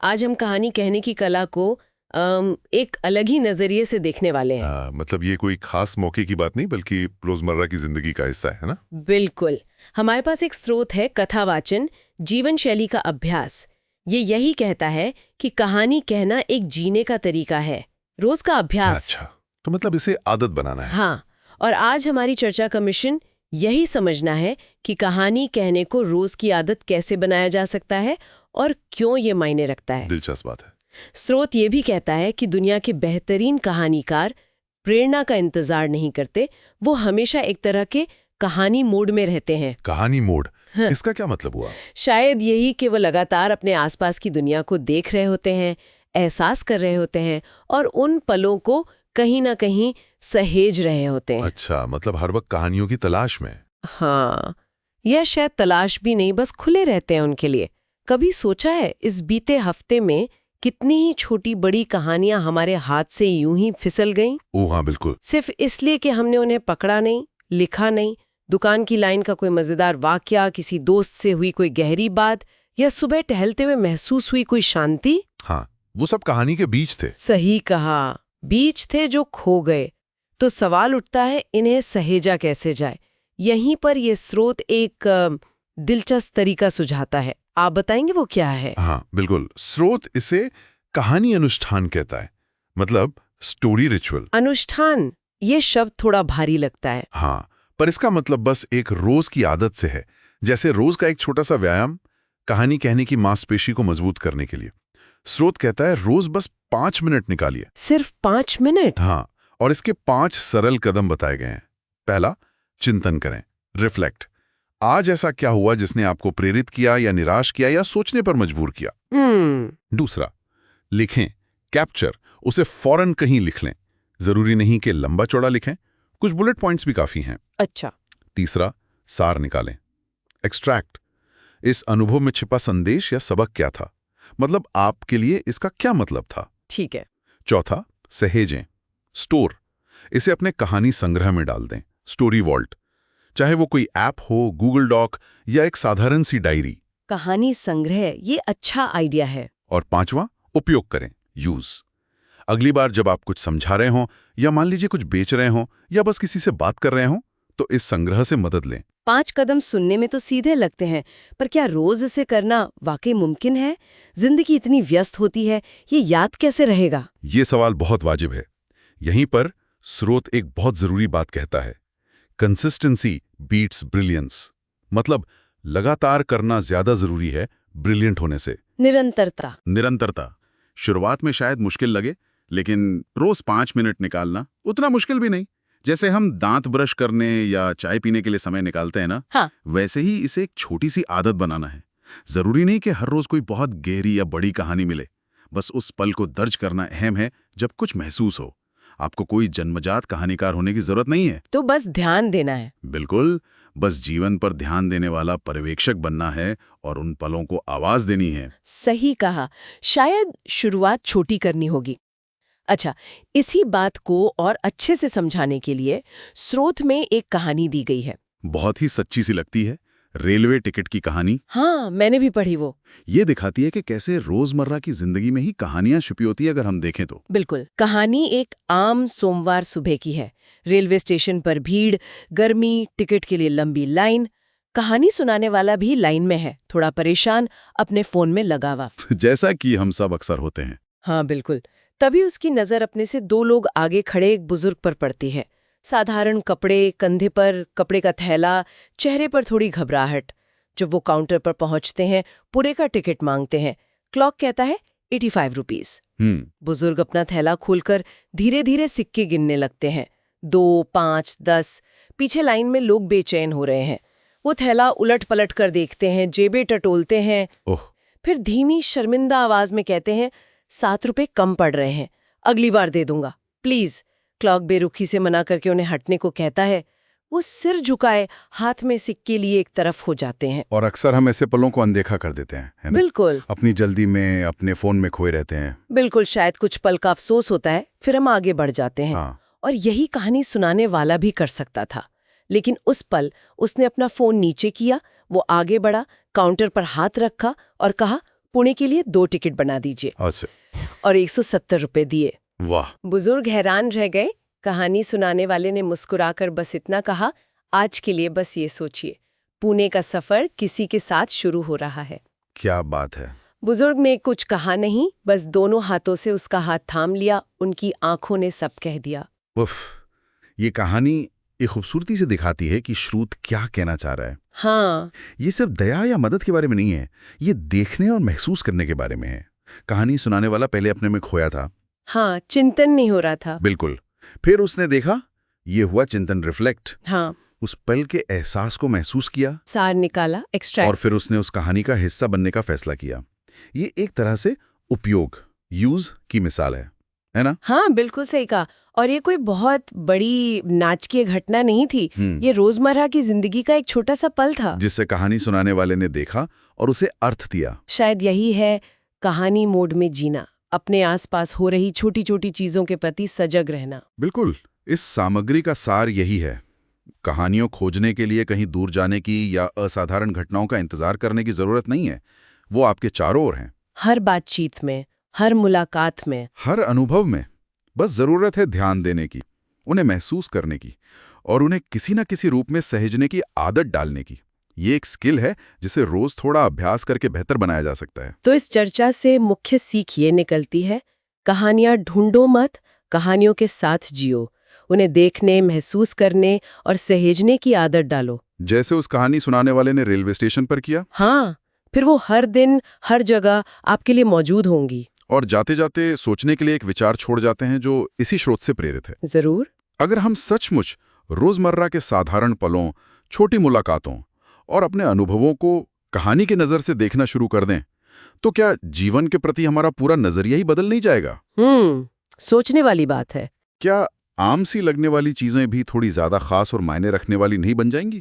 आज हम कहानी कहने की कला को एक अलग ही नजरिए से देखने वाले हैं। मतलब ये कोई खास मौके की बात नहीं बल्कि रोजमर्रा की जिंदगी का हिस्सा है ना। बिल्कुल। हमारे पास एक स्रोत है, कथावाचन जीवन शैली का अभ्यास। ये यही कहता है कि कहानी कहना एक जीने का तरीका है, रोज का अभ्यास। अच्छा, तो मतलब इसे आदत बनाना है। हाँ, और आज हमारी चर्चा का मिशन यही समझना है कि कहानी कहने को रोज की आदत कैसे बनाया जा सकता है और क्यों ये मायने रखता है। दिलचस्प बात है। स्रोत ये भी कहता है कि दुनिया के बेहतरीन कहानीकार प्रेरणा का इंतजार नहीं करते, वो हमेशा एक तरह के कहानी मोड में रहते हैं। कहानी मोड, हाँ। इसका क्या मतलब हुआ? शायद यही कि वो लगातार अपने आसपास की दुनिया को देख रहे होते हैं, एहसास कर रहे होते हैं और उन पलों को कहीं ना कहीं सहेज रहे होते हैं। अच्छा, मतलब हर वक्त कहानियों की तलाश में। हाँ, यह शायद तलाश भी नहीं, बस खुले रहते हैं उनके लिए। कभी सोचा है इस बीते हफ्ते में कितनी ही छोटी बड़ी कहानियां हमारे हाथ से यूं ही फिसल गईं? ओह हाँ, बिल्कुल। सिर्फ इसलिए कि हमने उन्हें पकड़ा नहीं, लिखा नहीं। दुकान की लाइन का कोई मजेदार वाकया, किसी दोस्त से हुई कोई गहरी बात, या सुबह टहलते हुए महसूस हुई कोई शांति। हाँ, वो सब कहानी के बीच थे। सही कहा, बीच थे जो खो गए। तो सवाल उठता है, इन्हें सहेजा कैसे जाए? यहीं पर ये स्रोत एक दिलचस्प तरीका सुझाता है। आप बताएंगे वो क्या है? हाँ बिल्कुल, स्रोत इसे कहानी अनुष्ठान कहता है, मतलब स्टोरी रिचुअल। अनुष्ठान, ये शब्द थोड़ा भारी लगता है। हाँ, पर इसका मतलब बस एक रोज की आदत से है, जैसे रोज का एक छोटा सा व्यायाम कहानी कहने की मांसपेशी को मजबूत करने के लिए। स्रोत कहता है रोज बस 5 मिनट निकालिए। सिर्फ 5 मिनट? हाँ, और इसके 5 सरल कदम बताए गए हैं। पहला, चिंतन करें, रिफ्लेक्ट। आज ऐसा क्या हुआ जिसने आपको प्रेरित किया या निराश किया या सोचने पर मजबूर किया। दूसरा, लिखें, कैप्चर, उसे फौरन कहीं लिख लें। जरूरी नहीं कि लंबा चौड़ा लिखें, कुछ बुलेट पॉइंट्स भी काफी हैं। अच्छा। तीसरा, सार निकालें, एक्सट्रैक्ट। इस अनुभव में छिपा संदेश या सबक क्या था, मतलब आपके लिए इसका क्या मतलब था। ठीक है। चौथा, सहेजें, स्टोर। इसे अपने कहानी संग्रह में डाल दें, स्टोरी वॉल्ट, चाहे वो कोई ऐप हो, गूगल डॉक या एक साधारण सी डायरी। कहानी संग्रह, ये अच्छा आइडिया है। और पांचवा, उपयोग करें, यूज। अगली बार जब आप कुछ समझा रहे हों या मान लीजिए कुछ बेच रहे हों या बस किसी से बात कर रहे हों, तो इस संग्रह से मदद लें। 5 कदम सुनने में तो सीधे लगते हैं, पर क्या रोज इसे करना वाकई मुमकिन है? जिंदगी इतनी व्यस्त होती है, ये याद कैसे रहेगा? ये सवाल बहुत वाजिब है। यहीं पर स्रोत एक बहुत जरूरी बात कहता है, कंसिस्टेंसी बीट्स ब्रिलियंस। मतलब लगातार करना ज्यादा जरूरी है ब्रिलियंट होने से। निरंतरता शुरुआत में शायद मुश्किल लगे, लेकिन रोज 5 मिनट निकालना उतना मुश्किल भी नहीं। जैसे हम दांत ब्रश करने या चाय पीने के लिए समय निकालते हैं ना, हाँ। वैसे ही इसे एक छोटी सी आदत बनाना है। जरूरी नहीं कि हर रोज कोई बहुत गहरी या बड़ी कहानी मिले, बस उस पल को दर्ज करना अहम है जब कुछ महसूस हो। आपको कोई जन्मजात कहानीकार होने की जरूरत नहीं है, तो बस ध्यान देना है। बिल्कुल, बस जीवन पर ध्यान देने वाला पर्यवेक्षक बनना है और उन पलों को आवाज देनी है। सही कहा, शायद शुरुआत छोटी करनी होगी। अच्छा, इसी बात को और अच्छे से समझाने के लिए स्रोत में एक कहानी दी गई है। बहुत ही सच्ची सी लगती है, रेलवे टिकट की कहानी। हाँ, मैंने भी पढ़ी वो। ये दिखाती है कि कैसे रोजमर्रा की जिंदगी में ही कहानियां छुपी होती है, अगर हम देखें तो। बिल्कुल। कहानी एक आम सोमवार सुबह की है। रेलवे स्टेशन पर भीड़, गर्मी, टिकट के लिए लंबी लाइन। कहानी सुनाने वाला भी लाइन में है, थोड़ा परेशान, अपने फोन में लगा हुआ। जैसा कि हम सब अक्सर होते हैं। हाँ बिल्कुल। तभी उसकी नजर अपने से 2 लोग आगे खड़े एक बुजुर्ग पर पड़ती है। साधारण कपड़े, कंधे पर कपड़े का थैला, चेहरे पर थोड़ी घबराहट। जब वो काउंटर पर पहुंचते हैं, पूरे का टिकट मांगते हैं। क्लॉक कहता है 85 रुपीस। बुजुर्ग अपना थैला खोलकर धीरे धीरे सिक्के गिनने लगते हैं। 2, 5, 10। पीछे लाइन में लोग बेचैन हो रहे हैं। वो थैला उलट पलट कर देखते हैं, जेबें टटोलते हैं। फिर धीमी शर्मिंदा आवाज में कहते हैं, 7 रुपए कम पड़ रहे हैं, अगली बार दे दूंगा, प्लीज। क्लॉक बेरुखी से मना करके उन्हें हटने को कहता है। वो सिर झुकाए हाथ में सिक्के लिए एक तरफ हो जाते हैं। और अक्सर हम ऐसे पलों को अनदेखा कर देते हैं, है ना? बिल्कुल। अपनी जल्दी में अपने फोन में खोए रहते हैं। बिल्कुल, शायद कुछ पल का अफसोस होता है, फिर हम आगे बढ़ जाते हैं। हाँ। और यही कहानी सुनाने वाला भी कर सकता था, लेकिन उस पल उसने अपना फोन नीचे किया, वो आगे बढ़ा, काउंटर पर हाथ रखा और कहा, पुणे के लिए 2 टिकट बना दीजिए अच्छा, और 170 रुपए दिए। वाह। बुजुर्ग हैरान रह गए। कहानी सुनाने वाले ने मुस्कुराकर बस इतना कहा, आज के लिए बस ये सोचिए, पुणे का सफर किसी के साथ शुरू हो रहा है। क्या बात है। बुजुर्ग ने कुछ कहा नहीं, बस दोनों हाथों से उसका हाथ थाम लिया। उनकी आंखों ने सब कह दिया। उफ, ये कहानी एक खूबसूरती से दिखाती है कि श्रुत क्या कहना चाह रहा है। हाँ, ये सिर्फ दया या मदद के बारे में नहीं है, ये देखने और महसूस करने के बारे में है। कहानी सुनाने वाला पहले अपने में खोया था। हाँ, चिंतन नहीं हो रहा था। बिल्कुल। फिर उसने देखा, ये हुआ चिंतन, रिफ्लेक्ट। हाँ, उस पल के एहसास को महसूस किया सार निकाला, एक्स्ट्रैक्ट। और फिर उसने उस कहानी का हिस्सा बनने का फैसला किया। ये एक तरह से उपयोग, यूज की मिसाल है ना? हाँ, बिल्कुल सही कहा। और ये कोई बहुत बड़ी नाटकीय घटना नहीं थी। ये रोजमर्रा की जिंदगी का एक छोटा सा पल था, जिससे कहानी सुनाने वाले ने देखा और उसे अर्थ दिया। शायद यही है कहानी मोड में जीना, अपने आसपास हो रही छोटी छोटी चीजों के प्रति सजग रहना। बिल्कुल, इस सामग्री का सार यही है। कहानियों खोजने के लिए कहीं दूर जाने की या असाधारण घटनाओं का इंतजार करने की जरूरत नहीं है। वो आपके चारों ओर हैं। हर बातचीत में, हर मुलाकात में, हर अनुभव में। बस जरूरत है ध्यान देने की, उन्हें महसूस करने की और उन्हें किसी न किसी रूप में सहेजने की आदत डालने की। ये एक स्किल है जिसे रोज थोड़ा अभ्यास करके बेहतर बनाया जा सकता है। तो इस चर्चा से मुख्य सीख ये निकलती है, कहानियां ढूंढो मत, कहानियों के साथ जियो। उन्हें देखने, महसूस करने और सहेजने की आदत डालो। जैसे उस कहानी सुनाने वाले ने रेलवे स्टेशन पर किया। हाँ, फिर वो हर दिन, हर जगह आपके लिए मौजूद होंगी। और जाते जाते सोचने के लिए एक विचार छोड़ जाते हैं जो इसी स्रोत से प्रेरित है। जरूर। अगर हम सचमुच रोजमर्रा के साधारण पलों, छोटी मुलाकातों और अपने अनुभवों को कहानी की नजर से देखना शुरू कर दें, तो क्या जीवन के प्रति हमारा पूरा नजरिया ही बदल नहीं जाएगा? सोचने वाली बात है। क्या आम सी लगने वाली चीजें भी थोड़ी ज्यादा खास और मायने रखने वाली नहीं बन जाएंगी?